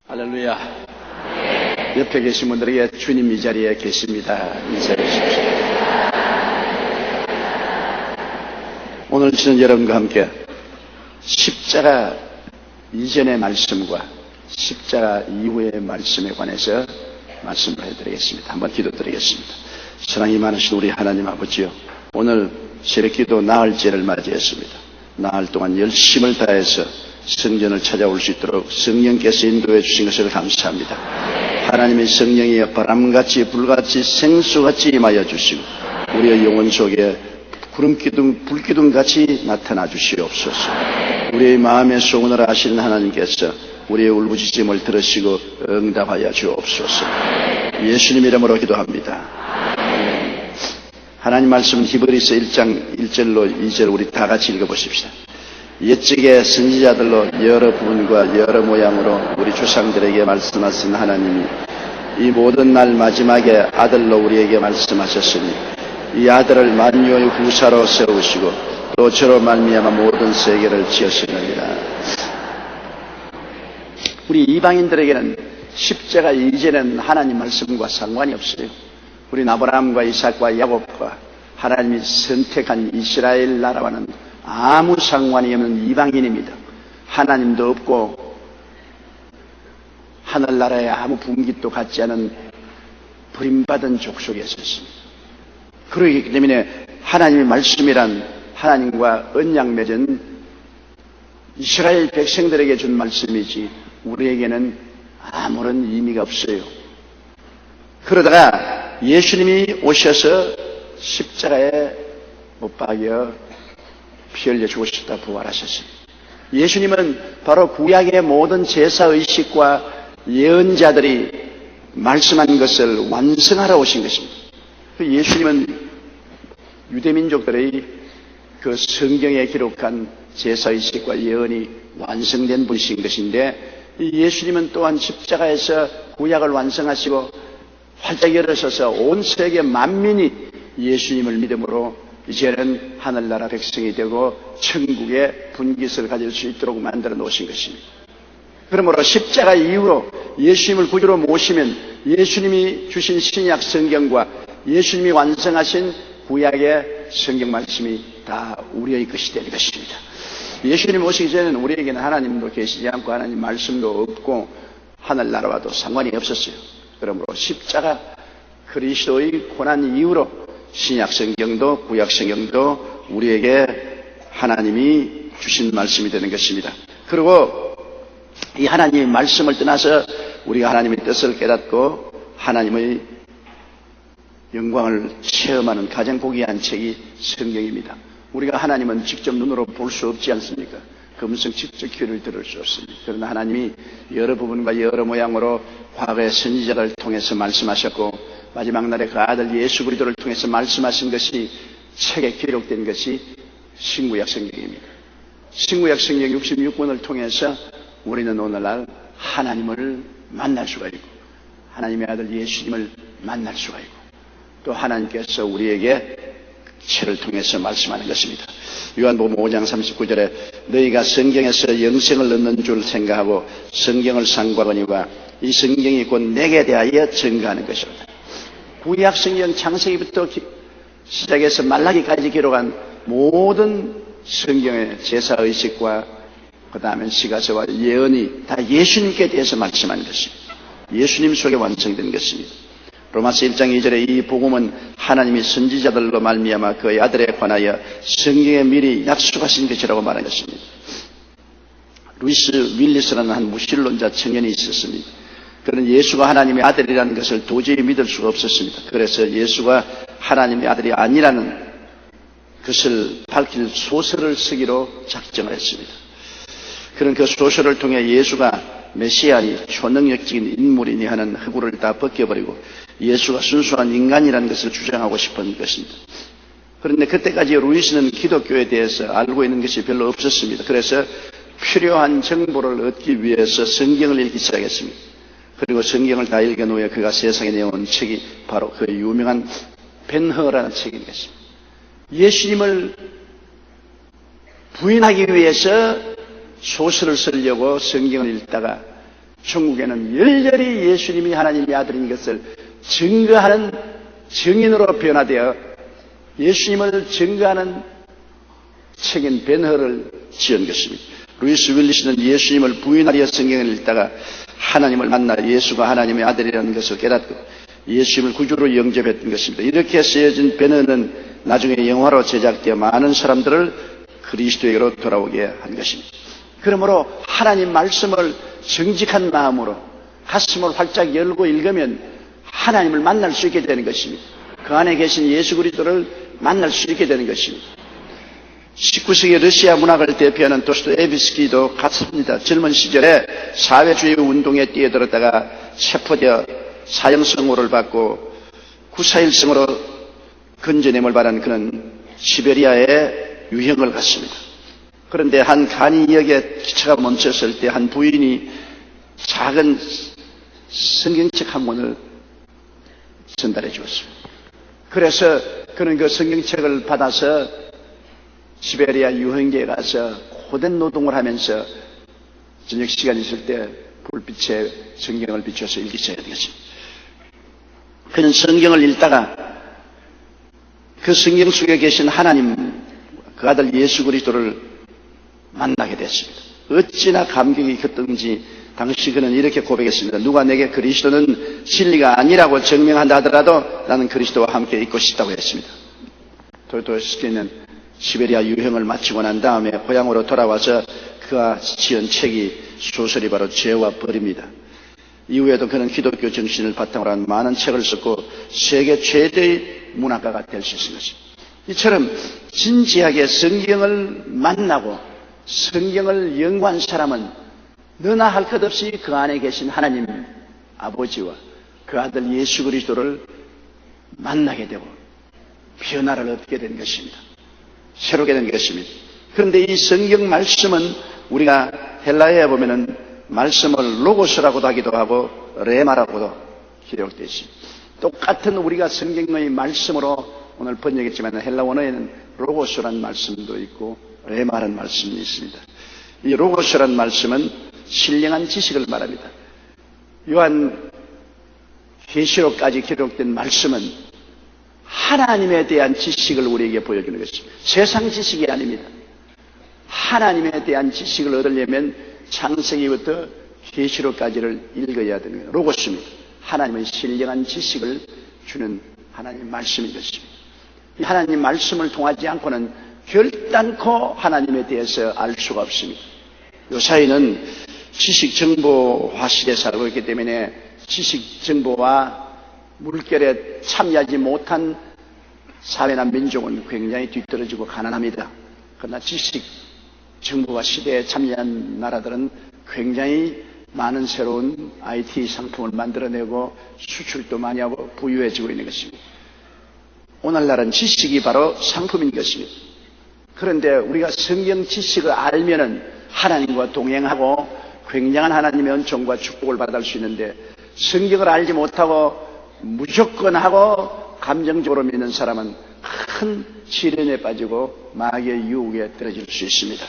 할렐루야. 옆에 계신 분들에게 주님 이 자리에 계십니다. 인사해 주십시오. 오늘 저는 여러분과 함께 십자가 이전의 말씀과 십자가 이후의 말씀에 관해서 말씀을 해드리겠습니다. 한번 기도드리겠습니다. 사랑이 많으신 우리 하나님 아버지요, 오늘 새벽기도 나흘째를 맞이했습니다. 나흘 동안 열심을 다해서 성전을 찾아올 수 있도록 성령께서 인도해 주신 것을 감사합니다. 하나님의 성령이 바람같이 불같이 생수같이 임하여 주시고 우리의 영혼 속에 구름기둥 불기둥같이 나타나 주시옵소서. 우리의 마음의 소원을 아시는 하나님께서 우리의 울부짖음을 들으시고 응답하여 주옵소서. 예수님 이름으로 기도합니다. 하나님 말씀 히브리서 1장 1절로 2절 우리 다 같이 읽어보십시다. 옛적의 선지자들로 여러 부분과 여러 모양으로 우리 조상들에게 말씀하신 하나님이 이 모든 날 마지막에 아들로 우리에게 말씀하셨으니 이 아들을 만유의 후사로 세우시고 또 저로 말미암아 모든 세계를 지으시느니라. 우리 이방인들에게는 십자가 이전에는 하나님 말씀과 상관이 없어요. 우리 아브라함과 이삭과 야곱과 하나님이 선택한 이스라엘 나라와는 아무 상관이 없는 이방인입니다. 하나님도 없고 하늘나라에 아무 분깃도 갖지 않은 버림받은 족속에 있었습니다. 그러기 때문에 하나님의 말씀이란 하나님과 언약 맺은 이스라엘 백성들에게 준 말씀이지 우리에게는 아무런 의미가 없어요. 그러다가 예수님이 오셔서 십자가에 못 박여 피 흘려 죽으셨다 부활하셨습니다. 예수님은 바로 구약의 모든 제사의식과 예언자들이 말씀한 것을 완성하러 오신 것입니다. 예수님은 유대민족들의 그 성경에 기록한 제사의식과 예언이 완성된 분이신 것인데 예수님은 또한 십자가에서 구약을 완성하시고 활짝 일어서서 온 세계 만민이 예수님을 믿음으로 이제는 하늘나라 백성이 되고 천국의 분깃을 가질 수 있도록 만들어 놓으신 것입니다. 그러므로 십자가 이후로 예수님을 구주로 모시면 예수님이 주신 신약 성경과 예수님이 완성하신 구약의 성경 말씀이 다 우리의 것이 될 것입니다. 예수님 오시기 전에는 우리에게는 하나님도 계시지 않고 하나님 말씀도 없고 하늘나라와도 상관이 없었어요. 그러므로 십자가 그리스도의 고난 이후로 신약 성경도 구약 성경도 우리에게 하나님이 주신 말씀이 되는 것입니다. 그리고 이 하나님의 말씀을 떠나서 우리가 하나님의 뜻을 깨닫고 하나님의 영광을 체험하는 가장 고귀한 책이 성경입니다. 우리가 하나님은 직접 눈으로 볼 수 없지 않습니까? 금성 직접 귀를 들을 수 없습니다. 그러나 하나님이 여러 부분과 여러 모양으로 과거의 선지자를 통해서 말씀하셨고 마지막 날에 그 아들 예수 그리스도를 통해서 말씀하신 것이 책에 기록된 것이 신구약 성경입니다. 신구약 성경 66권을 통해서 우리는 오늘날 하나님을 만날 수가 있고 하나님의 아들 예수님을 만날 수가 있고 또 하나님께서 우리에게 책을 통해서 말씀하는 것입니다. 요한복음 5장 39절에 너희가 성경에서 영생을 얻는 줄 생각하고 성경을 상고하거니와 이 성경이 곧 내게 대하여 증거하는 것이다. 구약 성경 창세기부터 시작해서 말라기까지 기록한 모든 성경의 제사의식과 그 다음에 시가서와 예언이 다 예수님께 대해서 말씀하는 것입니다. 예수님 속에 완성된 것입니다. 로마서 1장 2절에 이 복음은 하나님이 선지자들로 말미암아 그의 아들에 관하여 성경에 미리 약속하신 것이라고 말한 것입니다. 루이스 윌리스라는 한 무신론자 청년이 있었습니다. 그는 예수가 하나님의 아들이라는 것을 도저히 믿을 수가 없었습니다. 그래서 예수가 하나님의 아들이 아니라는 것을 밝힐 소설을 쓰기로 작정을 했습니다. 그는 그 소설을 통해 예수가 메시아니 초능력적인 인물이니 하는 허구를 다 벗겨버리고 예수가 순수한 인간이라는 것을 주장하고 싶은 것입니다. 그런데 그때까지 루이스는 기독교에 대해서 알고 있는 것이 별로 없었습니다. 그래서 필요한 정보를 얻기 위해서 성경을 읽기 시작했습니다. 그리고 성경을 다 읽은 후에 그가 세상에 내온 책이 바로 그 유명한 벤허라는 책인 것입니다. 예수님을 부인하기 위해서 소설을 쓰려고 성경을 읽다가 중국에는 열렬히 예수님이 하나님의 아들인 것을 증거하는 증인으로 변화되어 예수님을 증거하는 책인 벤허를 지은 것입니다. 루이스 윌리스는 예수님을 부인하려 성경을 읽다가 하나님을 만나 예수가 하나님의 아들이라는 것을 깨닫고 예수님을 구주로 영접했던 것입니다. 이렇게 쓰여진 벤허는 나중에 영화로 제작되어 많은 사람들을 그리스도에게로 돌아오게 한 것입니다. 그러므로 하나님 말씀을 정직한 마음으로 가슴을 활짝 열고 읽으면 하나님을 만날 수 있게 되는 것입니다. 그 안에 계신 예수 그리스도를 만날 수 있게 되는 것입니다. 19세기 러시아 문학을 대표하는 도스토옙스키도 같습니다. 젊은 시절에 사회주의 운동에 뛰어들었다가 체포되어 사형선고를 받고 구사일성으로 건져냄을 바란 그는 시베리아에 유형을 갔습니다. 그런데 한 간이역에 기차가 멈췄을 때 한 부인이 작은 성경책 한 권을 전달해 주었습니다. 그래서 그는 그 성경책을 받아서 시베리아 유흥지에 가서 고된 노동을 하면서 저녁 시간 있을 때 불빛에 성경을 비춰서 읽기 시작한 것입니다. 그는 성경을 읽다가 그 성경 속에 계신 하나님, 그 아들 예수 그리스도를 만나게 됐습니다. 어찌나 감격이 컸던지 당시 그는 이렇게 고백했습니다. 누가 내게 그리스도는 진리가 아니라고 증명한다 하더라도 나는 그리스도와 함께 있고 싶다고 했습니다. 도스토옙스키는 시베리아 유형을 마치고 난 다음에 고향으로 돌아와서 그가 지은 책이 소설이 바로 죄와 벌입니다. 이후에도 그는 기독교 정신을 바탕으로 한 많은 책을 썼고 세계 최대의 문학가가 될 수 있는 것입니다. 이처럼 진지하게 성경을 만나고 성경을 연구한 사람은 너나 할 것 없이 그 안에 계신 하나님 아버지와 그 아들 예수 그리스도를 만나게 되고 변화를 얻게 된 것입니다. 새롭게 된 것입니다. 그런데 이 성경 말씀은 우리가 헬라어에 보면은 말씀을 로고스라고도 하기도 하고 레마라고도 기록되어 있습니다. 똑같은 우리가 성경의 말씀으로 오늘 번역했지만 헬라 원어에는 로고스라는 말씀도 있고 레마라는 말씀이 있습니다. 이 로고스라는 말씀은 신령한 지식을 말합니다. 요한 계시록까지 기록된 말씀은 하나님에 대한 지식을 우리에게 보여주는 것입니다. 세상 지식이 아닙니다. 하나님에 대한 지식을 얻으려면 창세기부터 계시록까지를 읽어야 되는 거예요. 로고스입니다. 하나님의 신령한 지식을 주는 하나님의 말씀인 것입니다. 이 하나님 말씀을 통하지 않고는 결단코 하나님에 대해서 알 수가 없습니다. 요사이는 지식 정보화 시대에 살고 있기 때문에 지식 정보와 물결에 참여하지 못한 사회나 민족은 굉장히 뒤떨어지고 가난합니다. 그러나 지식 정보화 시대에 참여한 나라들은 굉장히 많은 새로운 IT 상품을 만들어내고 수출도 많이 하고 부유해지고 있는 것입니다. 오늘날은 지식이 바로 상품인 것입니다. 그런데 우리가 성경 지식을 알면은 하나님과 동행하고 굉장한 하나님의 은총과 축복을 받을 수 있는데 성경을 알지 못하고 무조건 하고 감정적으로 믿는 사람은 큰 시련에 빠지고 마귀의 유혹에 떨어질 수 있습니다.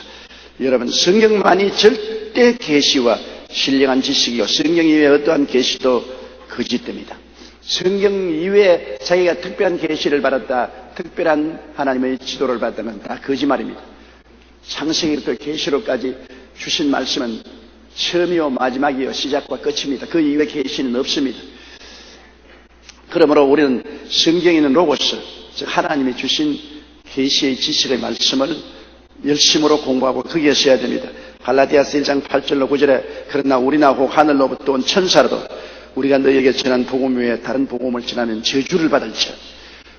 여러분, 성경만이 절대 계시와 신령한 지식이요 성경 이외에 어떠한 계시도 거짓됩니다. 성경 이외에 자기가 특별한 계시를 받았다, 특별한 하나님의 지도를 받았다는 다 거짓말입니다. 창세기부터 계시록까지 주신 말씀은 처음이요 마지막이요 시작과 끝입니다. 그 이외에 계시는 없습니다. 그러므로 우리는 성경에 있는 로고스, 즉 하나님이 주신 계시의 지식의 말씀을 열심으로 공부하고 거기에 써야 됩니다. 갈라디아서 1장 8절로 9절에 그러나 우리나 혹 하늘로부터 온 천사라도 우리가 너희에게 전한 복음 외에 다른 복음을 전하면 저주를 받을지어다.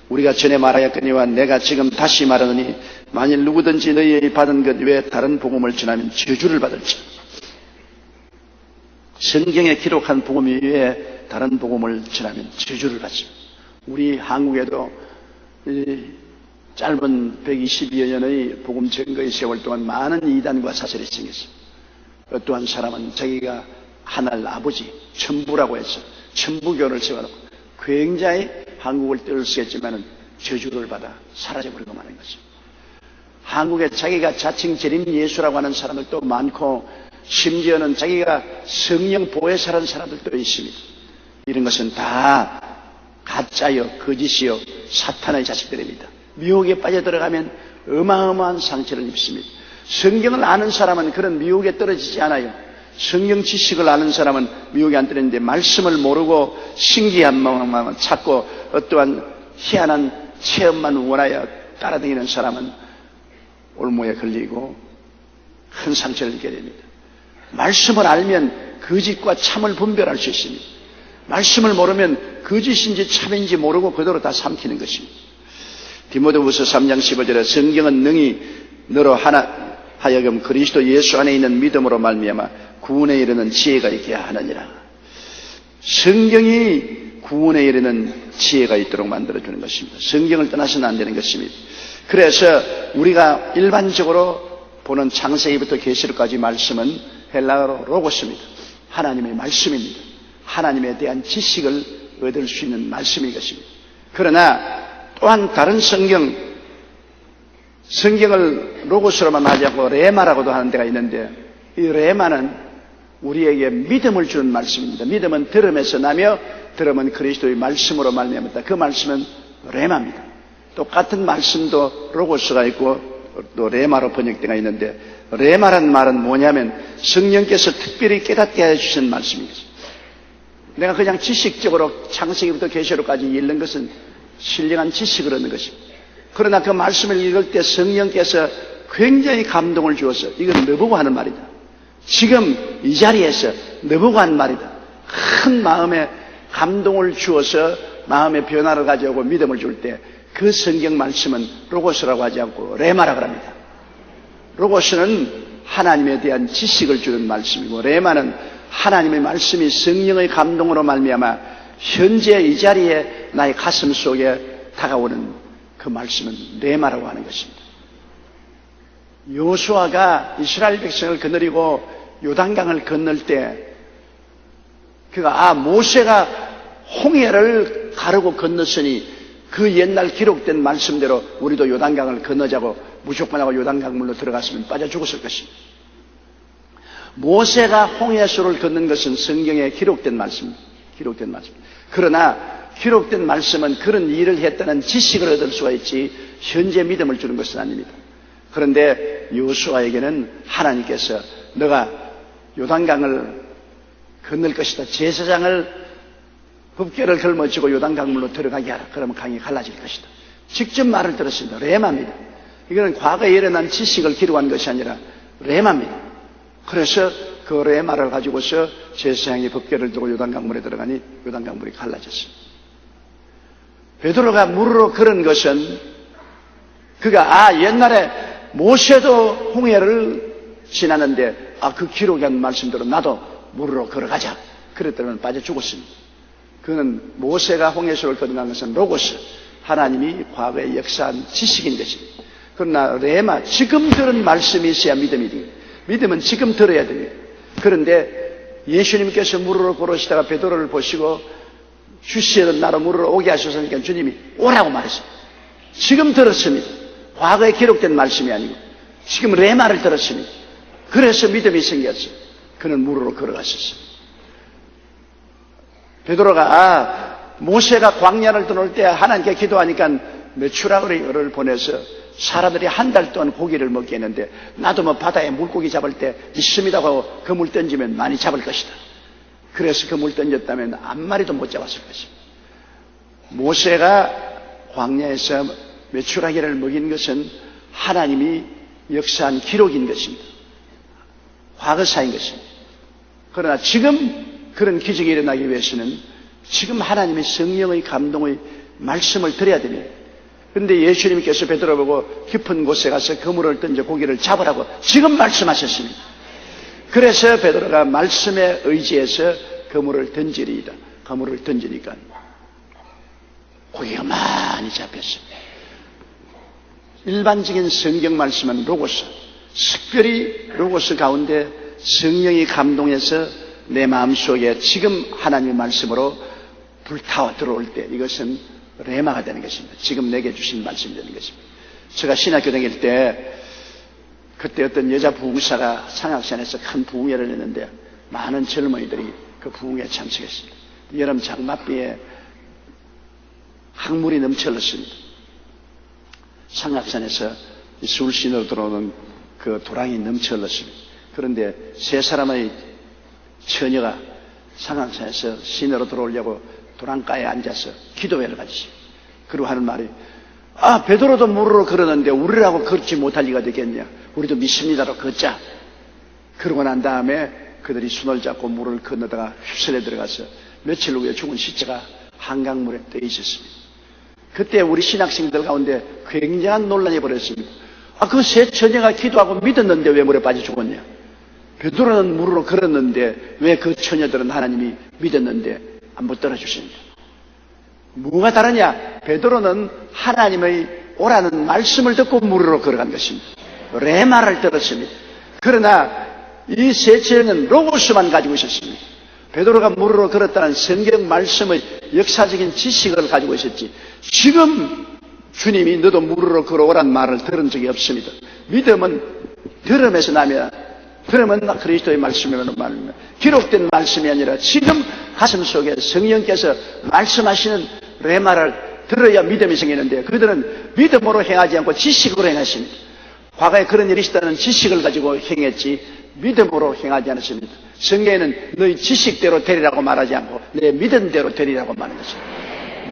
우리가 전에 말하였거니와 내가 지금 다시 말하노니 만일 누구든지 너희의 받은 것 외에 다른 복음을 전하면 저주를 받을지어다. 성경에 기록한 복음 외에 다른 복음을 전하면 저주를 받습니다. 우리 한국에도 짧은 120여 년의 복음 증거의 세월 동안 많은 이단과 사설이 생겼습니다. 어떠한 사람은 자기가 하늘 아버지, 천부라고 해서 천부교를 세워놓고 굉장히 한국을 떨쓰겠지만 저주를 받아 사라져버리고 마는 것입니다. 한국에 자기가 자칭 재림 예수라고 하는 사람들도 많고 심지어는 자기가 성령 보혜사라는 사람들도 있습니다. 이런 것은 다 가짜요, 거짓이요, 사탄의 자식들입니다. 미혹에 빠져들어가면 어마어마한 상처를 입습니다. 성경을 아는 사람은 그런 미혹에 떨어지지 않아요. 성경 지식을 아는 사람은 미혹에 안 떨어지는데 말씀을 모르고 신기한 마음만 찾고 어떠한 희한한 체험만 원하여 따라다니는 사람은 올무에 걸리고 큰 상처를 입게 됩니다. 말씀을 알면 거짓과 참을 분별할 수 있습니다. 말씀을 모르면 거짓인지 참인지 모르고 그대로 다 삼키는 것입니다. 디모데후서 3장 15절에 성경은 능히 너로 하여금 그리스도 예수 안에 있는 믿음으로 말미암아 구원에 이르는 지혜가 있게 하느니라. 성경이 구원에 이르는 지혜가 있도록 만들어주는 것입니다. 성경을 떠나서는 안 되는 것입니다. 그래서 우리가 일반적으로 보는 창세기부터 계시록까지 말씀은 헬라어로 로고스입니다. 하나님의 말씀입니다. 하나님에 대한 지식을 얻을 수 있는 말씀인 것입니다. 그러나 또한 다른 성경을 로고스로만 하지 않고 레마라고도 하는 데가 있는데 이 레마는 우리에게 믿음을 주는 말씀입니다. 믿음은 들음에서 나며 들음은 그리스도의 말씀으로 말미암았다. 그 말씀은 레마입니다. 똑같은 말씀도 로고스가 있고 또 레마로 번역되어 있는데 레마란 말은 뭐냐면 성령께서 특별히 깨닫게 해주신 말씀이겠습니다. 내가 그냥 지식적으로 창세기부터 계시록까지 읽는 것은 신령한 지식을 얻는 것입니다. 그러나 그 말씀을 읽을 때 성령께서 굉장히 감동을 주어서 이건 너보고 하는 말이다. 지금 이 자리에서 너보고 하는 말이다. 큰 마음에 감동을 주어서 마음의 변화를 가져오고 믿음을 줄 때 그 성경 말씀은 로고스라고 하지 않고 레마라고 합니다. 로고스는 하나님에 대한 지식을 주는 말씀이고 레마는 하나님의 말씀이 성령의 감동으로 말미암아 현재 이 자리에 나의 가슴 속에 다가오는 그 말씀은 레마라고 하는 것입니다. 여호수아가 이스라엘 백성을 거느리고 요단강을 건널 때 그가 모세가 홍해를 가르고 건넜으니 그 옛날 기록된 말씀대로 우리도 요단강을 건너자고 무조건 하고 요단강물로 들어갔으면 빠져 죽었을 것입니다. 모세가 홍해수를 걷는 것은 성경에 기록된 말씀입니다. 기록된 말씀. 그러나 기록된 말씀은 그런 일을 했다는 지식을 얻을 수가 있지 현재 믿음을 주는 것은 아닙니다. 그런데 여호수아에게는 하나님께서 너가 요단강을 건널 것이다. 제사장을 법궤를 걸머쥐고 요단강물로 들어가게 하라. 그러면 강이 갈라질 것이다. 직접 말을 들었습니다. 레마입니다. 이거는 과거에 일어난 지식을 기록한 것이 아니라 레마입니다. 그래서 그 레마를 가지고서 제사장이 법궤를 들고 요단강물에 들어가니 요단강물이 갈라졌습니다. 베드로가 물으러 걸은 것은 그가 옛날에 모세도 홍해를 지나는데 그 기록한 말씀대로 나도 물으러 걸어가자. 그랬더니 빠져 죽었습니다. 그는 모세가 홍해수를 건너간 것은 로고스, 하나님이 과거에 역사한 지식인 것입니다. 그러나 레마, 지금 들은 말씀이 있어야 믿음이 됩니다. 믿음은 지금 들어야 됩니다. 그런데 예수님께서 물으러 걸으시다가 베드로를 보시고 주시던 나로 물으러 오게 하셨으니까 주님이 오라고 말했어요. 지금 들었습니다. 과거에 기록된 말씀이 아니고 지금 레마를 들었습니다. 그래서 믿음이 생겼어요. 그는 물으러 걸어갔었어요. 베드로가 모세가 광야를 떠날 때 하나님께 기도하니까 메추라기를 보내서 사람들이 한 달 동안 고기를 먹게 했는데 나도 바다에 물고기 잡을 때 있습니다 하고 그 물 던지면 많이 잡을 것이다. 그래서 그 물 던졌다면 한 마리도 못 잡았을 것입니다. 모세가 광야에서 메추라기를 먹인 것은 하나님이 역사한 기록인 것입니다. 과거사인 것입니다. 그러나 지금 그런 기적이 일어나기 위해서는 지금 하나님의 성령의 감동의 말씀을 드려야 됩니다. 그런데 예수님께서 베드로 보고 깊은 곳에 가서 그물을 던져 고기를 잡으라고 지금 말씀하셨습니다. 그래서 베드로가 말씀에 의지해서 그물을 던지리이다. 그물을 던지니까 고기가 많이 잡혔습니다. 일반적인 성경 말씀은 로고스, 특별히 로고스 가운데 성령이 감동해서 내 마음속에 지금 하나님의 말씀으로 불타워 들어올 때 이것은 레마가 되는 것입니다. 지금 내게 주신 말씀이 되는 것입니다. 제가 신학교 다닐 때 그때 어떤 여자 부흥사가 상악산에서 큰 부흥회를 했는데 많은 젊은이들이 그 부흥회에 참석했습니다. 여름 장맛비에 항물이 넘쳐 흘렀습니다. 상악산에서 술신으로 들어오는 그 도랑이 넘쳐 흘렀습니다. 그런데 세 사람의 처녀가 상악산에서 시내로 들어오려고 도랑가에 앉아서 기도회를 가지십니다. 그리고 하는 말이, 베드로도 물으러 걸었는데 우리라고 걷지 못할 리가 되겠냐. 우리도 믿습니다로 걷자. 그러고 난 다음에 그들이 손을 잡고 물을 건너다가 휩쓸려 들어가서 며칠 후에 죽은 시체가 한강물에 떠 있었습니다. 그때 우리 신학생들 가운데 굉장한 논란이 벌어졌습니다. 그 세 처녀가 기도하고 믿었는데 왜 물에 빠져 죽었냐. 베드로는 물으러 걸었는데 왜 그 처녀들은 하나님이 믿었는데 안 붙들어 주십니다. 뭐가 다르냐? 베드로는 하나님의 오라는 말씀을 듣고 물으러 걸어간 것입니다. 레마를 들었습니다. 그러나 이 세 처녀는 로고스만 가지고 있었습니다. 베드로가 물으러 걸었다는 성경 말씀의 역사적인 지식을 가지고 있었지, 지금 주님이 너도 물으러 걸어오란 말을 들은 적이 없습니다. 믿음은 들음에서 나며, 들음은 그리스도의 말씀이라는 말입니다. 기록된 말씀이 아니라 지금 가슴 속에 성령께서 말씀하시는 레마를 들어야 믿음이 생기는데, 그들은 믿음으로 행하지 않고 지식으로 행했습니다. 과거에 그런 일이 있다는 지식을 가지고 행했지 믿음으로 행하지 않았습니다. 성경에는 너희 지식대로 되리라고 말하지 않고 내 믿음대로 되리라고 말하는 것입니다.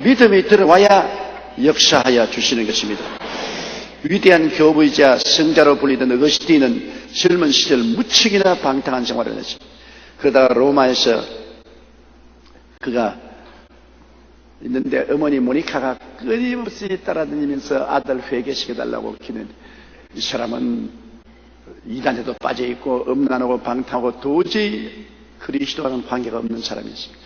믿음이 들어와야 역사하여 주시는 것입니다. 위대한 교부이자 성자로 불리던 어거스틴은 젊은 시절 무척이나 방탕한 생활을 했습니다. 그러다가 로마에서 그가 있는데 어머니 모니카가 끊임없이 따라다니면서 아들 회개시켜달라고 기도했는데, 이 사람은 이단에도 빠져있고 음란하고 방탕하고 도저히 그리스도와는 관계가 없는 사람이었습니다.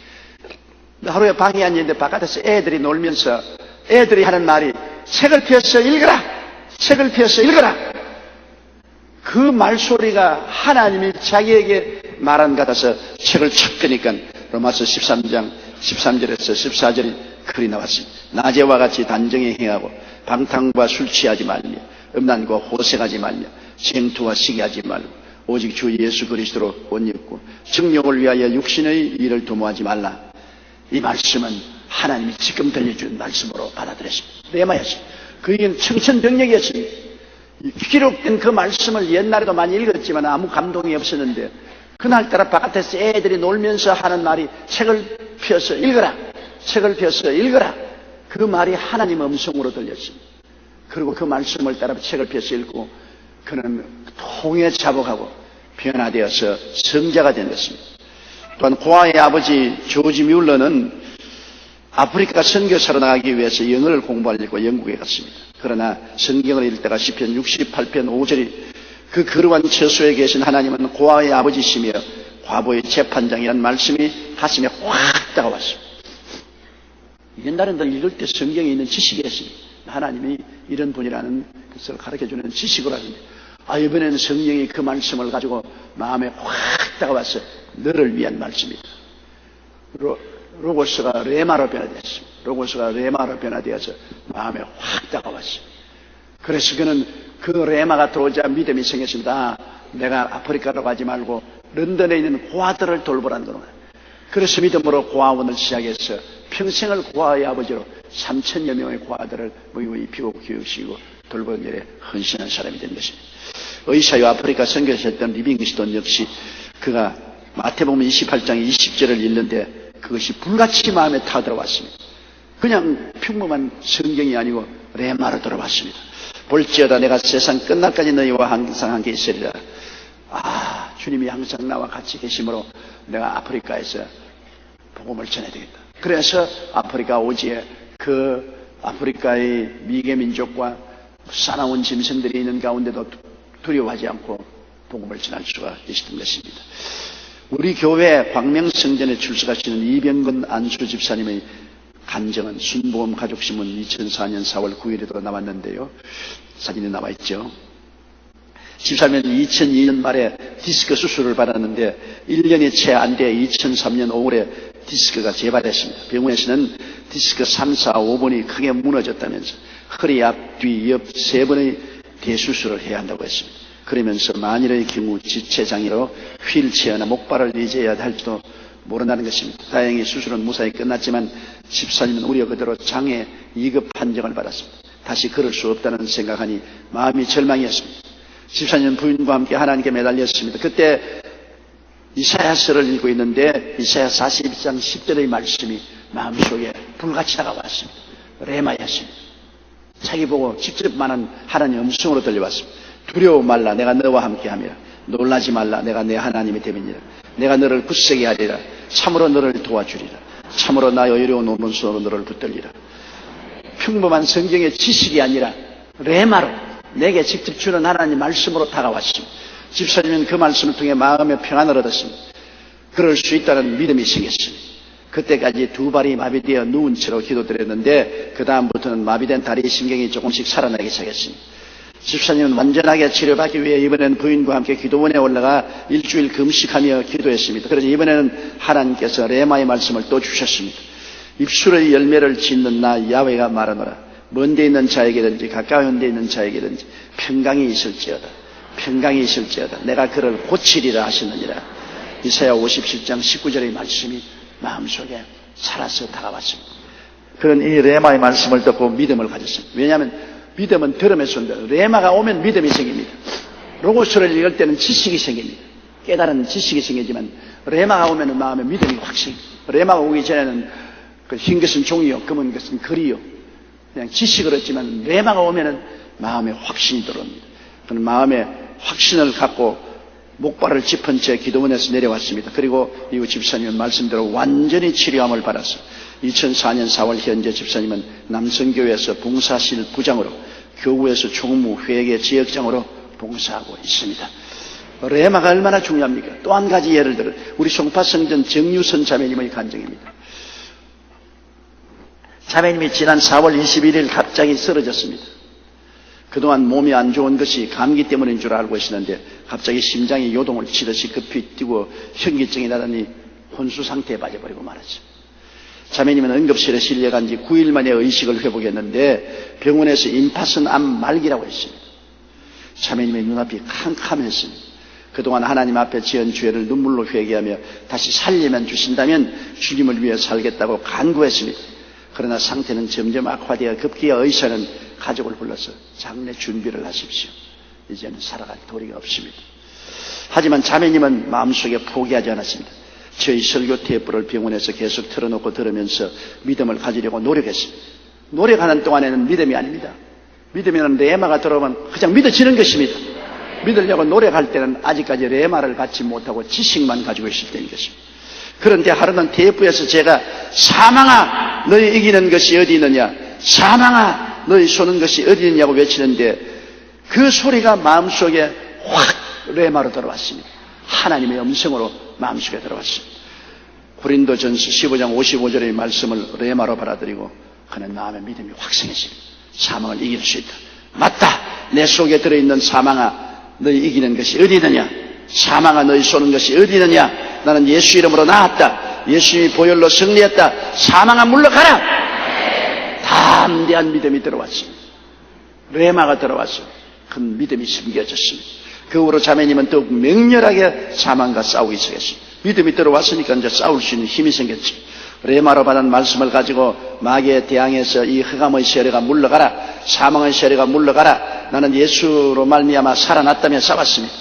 하루에 방에 앉았는데 바깥에서 애들이 놀면서 애들이 하는 말이, 책을 펴서 읽어라! 책을 펴서 읽어라! 그 말소리가 하나님이 자기에게 말한 것 같아서 책을 척 펴니까 로마서 13장 13절에서 14절이 글이 나왔습니다. 낮에와 같이 단정히 행하고 방탕과 술 취하지 말며 음란과 호색하지 말며 생투와 시기하지 말고 오직 주 예수 그리스도로 옷 입고 정욕을 위하여 육신의 일을 도모하지 말라. 이 말씀은 하나님이 지금 들려준 말씀으로 받아들였습니다. 레마였습니다. 그에게는 청천벽력이었습니다. 기록된 그 말씀을 옛날에도 많이 읽었지만 아무 감동이 없었는데, 그날따라 바깥에서 애들이 놀면서 하는 말이 책을 펴서 읽어라, 책을 펴서 읽어라. 그 말이 하나님 음성으로 들렸습니다. 그리고 그 말씀을 따라 책을 펴서 읽고 그는 통에 자복하고 변화되어서 성자가 된 것입니다. 또한 고아의 아버지 조지 뮬러는 아프리카 선교사로 나가기 위해서 영어를 공부하려고 영국에 갔습니다. 그러나 성경을 읽다가 시편 68편 5절이 그 거룩한 처소에 계신 하나님은 고아의 아버지시며 과부의 재판장이라는 말씀이 가슴에 확 다가왔습니다. 옛날에는 읽을 때 성경에 있는 지식이었습니다. 하나님이 이런 분이라는 것을 가르쳐주는 지식을 하는데, 이번에는 성령이 그 말씀을 가지고 마음에 확 다가와서 너를 위한 말씀이다. 로고스가 레마로 변화되었습니다. 로고스가 레마로 변화되어서 마음에 확 다가왔습니다. 그래서 그는 그 레마가 들어오자 믿음이 생겼습니다. 내가 아프리카로 가지 말고 런던에 있는 고아들을 돌보라는 거구나. 그래서 믿음으로 고아원을 시작해서 평생을 고아의 아버지로 3,000여 명의 고아들을 입히고 교육시키고 돌보는 일에 헌신한 사람이 된 것입니다. 의사요 아프리카 선교사였던 리빙스톤 역시 그가 마태복음 28장 20절을 읽는데 그것이 불같이 마음에 타들어왔습니다. 그냥 평범한 성경이 아니고 레마로 들어왔습니다. 볼지어다 내가 세상 끝날까지 너희와 항상 함께 있으리라. 주님이 항상 나와 같이 계심으로 내가 아프리카에서 복음을 전해야 되겠다. 그래서 아프리카 오지에 그 아프리카의 미개 민족과 사나운 짐승들이 있는 가운데도 두려워하지 않고 복음을 전할 수가 있었던 것입니다. 우리 교회 광명성전에 출석하시는 이병건 안수 집사님의 간증은 순복음 가족신문 2004년 4월 9일에도 나왔는데요. 사진에 나와 있죠. 집사님은 2002년 말에 디스크 수술을 받았는데 1년이 채 안 돼 2003년 5월에 디스크가 재발했습니다. 병원에서는 디스크 3, 4, 5번이 크게 무너졌다면서 허리 앞, 뒤, 옆 3번의 대수술을 해야 한다고 했습니다. 그러면서 만일의 경우 지체장애로 휠체어나 목발을 의지해야 할지도 모른다는 것입니다. 다행히 수술은 무사히 끝났지만 집사님은 우려 그대로 장애 2급 판정을 받았습니다. 다시 걸을 수 없다는 생각하니 마음이 절망이었습니다. 집사님은 부인과 함께 하나님께 매달렸습니다. 그때 이사야서를 읽고 있는데 이사야 42장 10절의 말씀이 마음속에 불같이 다가왔습니다. 레마였습니다. 자기 보고 직접 말한 하나님의 음성으로 들려왔습니다. 두려워 말라, 내가 너와 함께하며 놀라지 말라, 내가 내 하나님이 됨이니라. 내가 너를 굳세게 하리라. 참으로 너를 도와주리라. 참으로 나의 어려운 오른손으로 너를 붙들리라. 평범한 성경의 지식이 아니라 레마로 내게 직접 주는 하나님 말씀으로 다가왔습니다. 집사님은 그 말씀을 통해 마음의 평안을 얻었습니다. 그럴 수 있다는 믿음이 생겼습니다. 그때까지 두 발이 마비되어 누운 채로 기도드렸는데 그 다음부터는 마비된 다리 신경이 조금씩 살아나기 시작했습니다. 집사님은 완전하게 치료받기 위해 이번에는 부인과 함께 기도원에 올라가 일주일 금식하며 기도했습니다. 그래서 이번에는 하나님께서 레마의 말씀을 또 주셨습니다. 입술의 열매를 짓는 나 야훼가 말하노라. 먼데 있는 자에게든지 가까운 데 있는 자에게든지 평강이 있을지어다. 평강이 있을지어다. 내가 그를 고치리라 하시느니라. 이사야 57장 19절의 말씀이 마음속에 살아서 다가왔습니다. 그런 이 레마의 말씀을 듣고 믿음을 가졌습니다. 왜냐하면 믿음은 들음에서 온다. 레마가 오면 믿음이 생깁니다. 로고스를 읽을 때는 지식이 생깁니다. 깨달은 지식이 생기지만 레마가 오면 마음에 믿음이 확 생깁니다. 레마가 오기 전에는 그 흰 것은 종이요, 검은 것은 글이요. 그냥 지식을 얻지만 레마가 오면은 마음에 확신이 들어옵니다. 그는 마음에 확신을 갖고 목발을 짚은 채 기도원에서 내려왔습니다. 그리고 이후 집사님은 말씀대로 완전히 치료함을 받았습니다. 2004년 4월 현재 집사님은 남성교회에서 봉사실 부장으로 교구에서 총무 회계 지역장으로 봉사하고 있습니다. 레마가 얼마나 중요합니까? 또 한 가지 예를 들어 우리 송파성전 정유선 자매님의 간증입니다. 자매님이 지난 4월 21일 갑자기 쓰러졌습니다. 그동안 몸이 안 좋은 것이 감기 때문인 줄 알고 있었는데 갑자기 심장이 요동을 치듯이 급히 뛰고 현기증이 나더니 혼수 상태에 빠져버리고 말았죠. 자매님은 응급실에 실려간 지 9일 만에 의식을 회복했는데 병원에서 임파선 암 말기라고 했습니다. 자매님의 눈앞이 캄캄했습니다. 그동안 하나님 앞에 지은 죄를 눈물로 회개하며 다시 살리면 주신다면 주님을 위해 살겠다고 간구했습니다. 그러나 상태는 점점 악화되어 급기야 의사는 가족을 불러서 장례 준비를 하십시오. 이제는 살아갈 도리가 없습니다. 하지만 자매님은 마음속에 포기하지 않았습니다. 저희 설교 테이프를 병원에서 계속 틀어놓고 들으면서 믿음을 가지려고 노력했습니다. 노력하는 동안에는 믿음이 아닙니다. 믿음에는 레마가 들어오면 그냥 믿어지는 것입니다. 믿으려고 노력할 때는 아직까지 레마를 갖지 못하고 지식만 가지고 있을 때인 것입니다. 그런데 하루는 테이프에서 제가 사망아 너희 이기는 것이 어디 있느냐, 사망아 너희 쏘는 것이 어디 있느냐고 외치는데 그 소리가 마음속에 확 레마로 들어왔습니다. 하나님의 음성으로 마음속에 들어왔습니다. 고린도전서 15장 55절의 말씀을 레마로 받아들이고 그는 마음의 믿음이 확 생겼습니다. 사망을 이길 수 있다. 맞다. 내 속에 들어있는 사망아 너희 이기는 것이 어디 있느냐, 사망아 너희 쏘는 것이 어디 있느냐. 나는 예수 이름으로 나았다. 예수님이 보혈로 승리했다. 사망아 물러가라. 담대한 믿음이 들어왔습니다. 레마가 들어왔어요. 큰 믿음이 심겨졌습니다. 그 후로 자매님은 더욱 맹렬하게 사망과 싸우기 시작했습니다. 믿음이 들어왔으니까 이제 싸울 수 있는 힘이 생겼죠. 레마로 받은 말씀을 가지고 마귀에 대항해서 이 흑암의 세력아 물러가라, 사망의 세력아 물러가라, 나는 예수로 말미암아 살아났다며 싸웠습니다.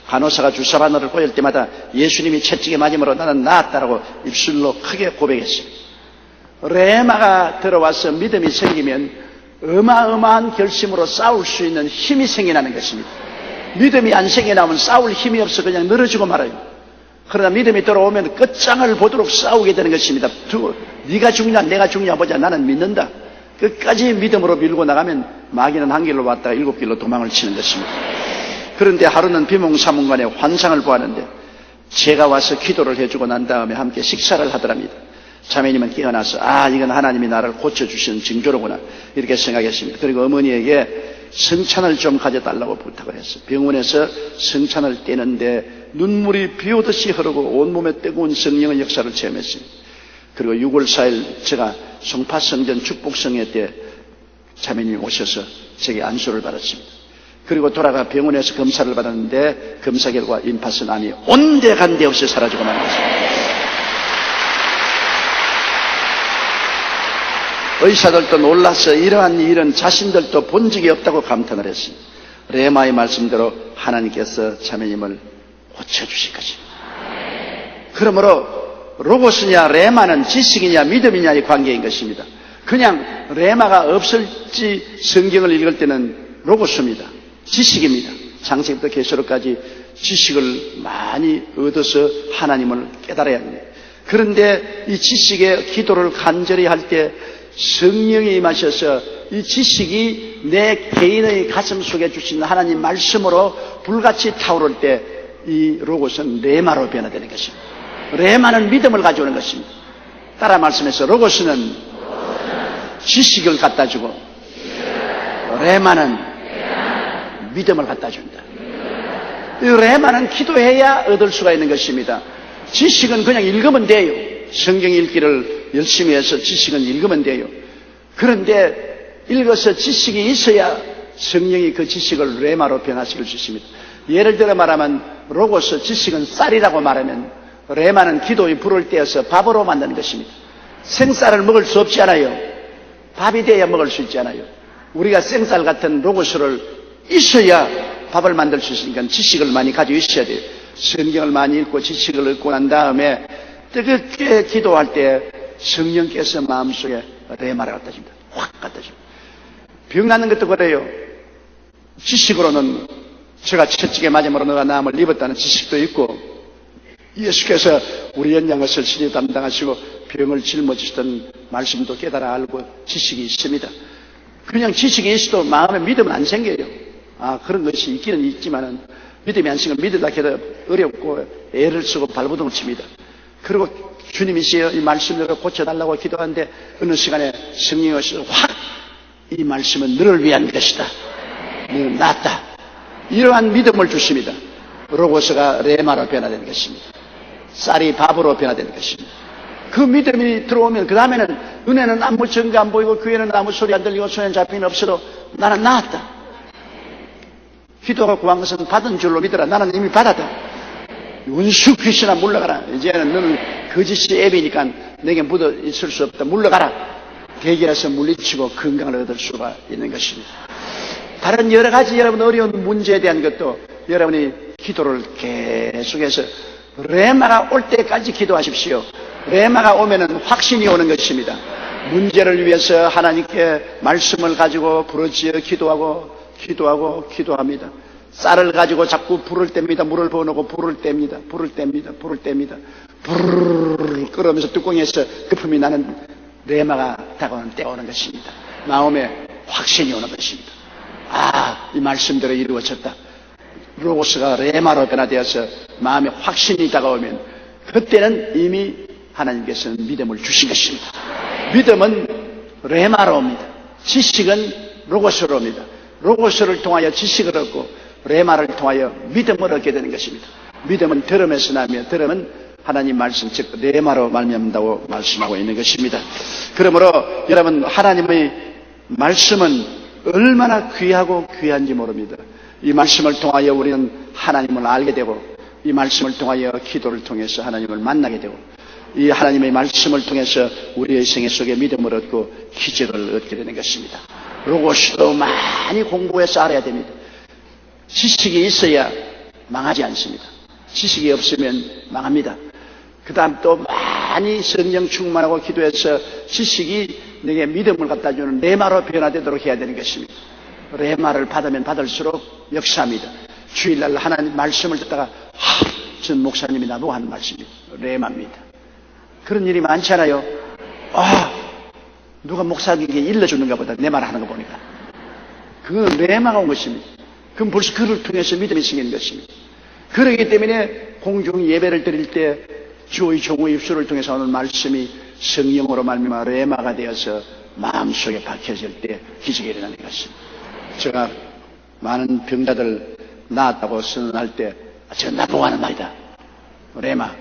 간호사가 주사 바늘을 꽂을 때마다 예수님이 채찍에 맞음으로 나는 나았다라고 입술로 크게 고백했습니다. 레마가 들어와서 믿음이 생기면 어마어마한 결심으로 싸울 수 있는 힘이 생겨나는 것입니다. 믿음이 안 생겨나면 싸울 힘이 없어 그냥 늘어지고 말아요. 그러나 믿음이 들어오면 끝장을 보도록 싸우게 되는 것입니다. 네가 죽냐 내가 죽냐 보자. 나는 믿는다. 끝까지 믿음으로 밀고 나가면 마귀는 한 길로 왔다가 7길로 도망을 치는 것입니다. 그런데 하루는 비몽사몽간에 환상을 보았는데 제가 와서 기도를 해주고 난 다음에 함께 식사를 하더랍니다. 자매님은 깨어나서 이건 하나님이 나를 고쳐주시는 징조로구나 이렇게 생각했습니다. 그리고 어머니에게 성찬을 좀 가져달라고 부탁을 했어요. 병원에서 성찬을 떼는데 눈물이 비오듯이 흐르고 온몸에 뜨거운 성령의 역사를 체험했습니다. 그리고 6월 4일 제가 송파성전 축복성회 때 자매님이 오셔서 제게 안수를 받았습니다. 그리고 돌아가 병원에서 검사를 받았는데 검사 결과 임파선암이 온데간데 없이 사라지고 마는 것입니다. 의사들도 놀라서 이러한 일은 자신들도 본 적이 없다고 감탄을 했습니다. 레마의 말씀대로 하나님께서 자매님을 고쳐주실 것입니다. 그러므로 로고스냐 레마는 지식이냐 믿음이냐의 관계인 것입니다. 그냥 레마가 없을지 성경을 읽을 때는 로고스입니다. 지식입니다. 창세기부터 계시록까지 지식을 많이 얻어서 하나님을 깨달아야 합니다. 그런데 이 지식의 기도를 간절히 할 때 성령이 임하셔서 이 지식이 내 개인의 가슴 속에 주신 하나님 말씀으로 불같이 타오를 때 이 로고스는 레마로 변화되는 것입니다. 레마는 믿음을 가져오는 것입니다. 따라 말씀해서 로고스는 지식을 갖다 주고 레마는 믿음을 갖다 준다. 이 레마는 기도해야 얻을 수가 있는 것입니다. 지식은 그냥 읽으면 돼요. 성경 읽기를 열심히 해서 지식은 읽으면 돼요. 그런데 읽어서 지식이 있어야 성령이 그 지식을 레마로 변화시킬 수 있습니다. 예를 들어 말하면 로고스 지식은 쌀이라고 말하면 레마는 기도의 불을 떼어서 밥으로 만드는 것입니다. 생쌀을 먹을 수 없지 않아요. 밥이 돼야 먹을 수 있지 않아요. 우리가 생쌀 같은 로고스를 있어야 밥을 만들 수 있으니까 지식을 많이 가지고 있어야 돼요. 성경을 많이 읽고 지식을 얻고 난 다음에 뜨겁게 기도할 때 성령께서 마음속에 레마를 갖다 줍니다. 확 갖다 줍니다. 병 낫는 것도 그래요. 지식으로는 제가 채찍에 맞음으로 너가 나음을 입었다는 지식도 있고 예수께서 우리 연양을 설신이 담당하시고 병을 짊어지시던 말씀도 깨달아 알고 지식이 있습니다. 그냥 지식이 있어도 마음에 믿음은 안 생겨요. 그런 것이 있기는 있지만은 믿음이 안 생기면 믿으다 해도 어렵고 애를 쓰고 발버둥을 칩니다. 그리고 주님이시여 이 말씀을 고쳐달라고 기도하는데 어느 시간에 성령이 오셔서 확 이 말씀은 너를 위한 것이다. 너는 낫다. 이러한 믿음을 주십니다. 로고스가 레마로 변화되는 것입니다. 쌀이 밥으로 변화되는 것입니다. 그 믿음이 들어오면 그 다음에는 은혜는 아무 증거 안 보이고 교회는 아무 소리 안 들리고 손에 잡히는 없어도 나는 나았다. 기도하고 구한 것은 받은 줄로 믿어라. 나는 이미 받았다. 원수 귀신아 물러가라. 이제는 너는 거짓이 앱이니까 내게 묻어 있을 수 없다. 물러가라. 대기해서 물리치고 건강을 얻을 수가 있는 것입니다. 다른 여러 가지 여러분 어려운 문제에 대한 것도 여러분이 기도를 계속해서 레마가 올 때까지 기도하십시오. 레마가 오면은 확신이 오는 것입니다. 문제를 위해서 하나님께 말씀을 가지고 부르짖어 기도합니다. 쌀을 가지고 자꾸 불을 뗍니다. 물을 부어놓고 불을 뗍니다. 불을 끓으면서 뚜껑에서 거품이 나는 레마가 다가오는 때오는 것입니다. 마음에 확신이 오는 것입니다. 이 말씀대로 이루어졌다. 로고스가 레마로 변화되어서 마음에 확신이 다가오면 그때는 이미 하나님께서는 믿음을 주신 것입니다. 믿음은 레마로 옵니다. 지식은 로고스로 옵니다. 로고스를 통하여 지식을 얻고 레마를 통하여 믿음을 얻게 되는 것입니다. 믿음은 들음에서 나며 들음은 하나님 말씀 즉 레마로 말미암는다고 말씀하고 있는 것입니다. 그러므로 여러분 하나님의 말씀은 얼마나 귀하고 귀한지 모릅니다. 이 말씀을 통하여 우리는 하나님을 알게 되고 이 말씀을 통하여 기도를 통해서 하나님을 만나게 되고 이 하나님의 말씀을 통해서 우리의 생애 속에 믿음을 얻고 기적을 얻게 되는 것입니다. 로고스도 많이 공부해서 알아야 됩니다. 지식이 있어야 망하지 않습니다. 지식이 없으면 망합니다. 그 다음 또 많이 성령 충만하고 기도해서 지식이 내게 믿음을 갖다 주는 레마로 변화되도록 해야 되는 것입니다. 레마를 받으면 받을수록 역사합니다. 주일날 하나님 말씀을 듣다가 전 목사님이 나보고 하는 말씀입니다. 레마입니다. 그런 일이 많잖아요. 누가 목사에게 일러주는가 보다 내 말 하는 거 보니까 그건 레마가 온 것입니다. 그럼 벌써 그를 통해서 믿음이 생기는 것입니다. 그렇기 때문에 공중 예배를 드릴 때 주의 종의 입술을 통해서 오는 말씀이 성령으로 말미암아 레마가 되어서 마음속에 박혀질 때 기적이 일어나는 것입니다. 제가 많은 병자들 나았다고 선언할 때 제가 나보고 하는 말이다. 레마.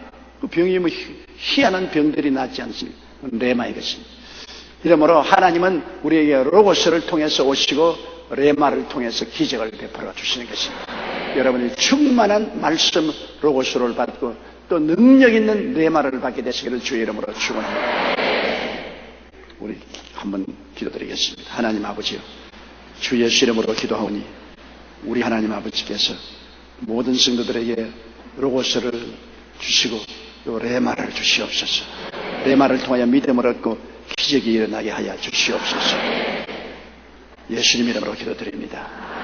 그 병이 뭐 희한한 병들이 낫지 않습니까? 레마의 것입니다. 이러므로 하나님은 우리에게 로고스를 통해서 오시고 레마를 통해서 기적을 베풀어 주시는 것입니다. 여러분이 충만한 말씀 로고스를 받고 또 능력 있는 레마를 받게 되시기를 주의 이름으로 축원합니다. 우리 한번 기도드리겠습니다. 하나님 아버지요, 주 예수 이름으로 기도하오니 우리 하나님 아버지께서 모든 성도들에게 로고스를 주시고 또 레마를 주시옵소서. 레마를 통하여 믿음을 얻고 기적이 일어나게 하여 주시옵소서. 예수님 이름으로 기도드립니다.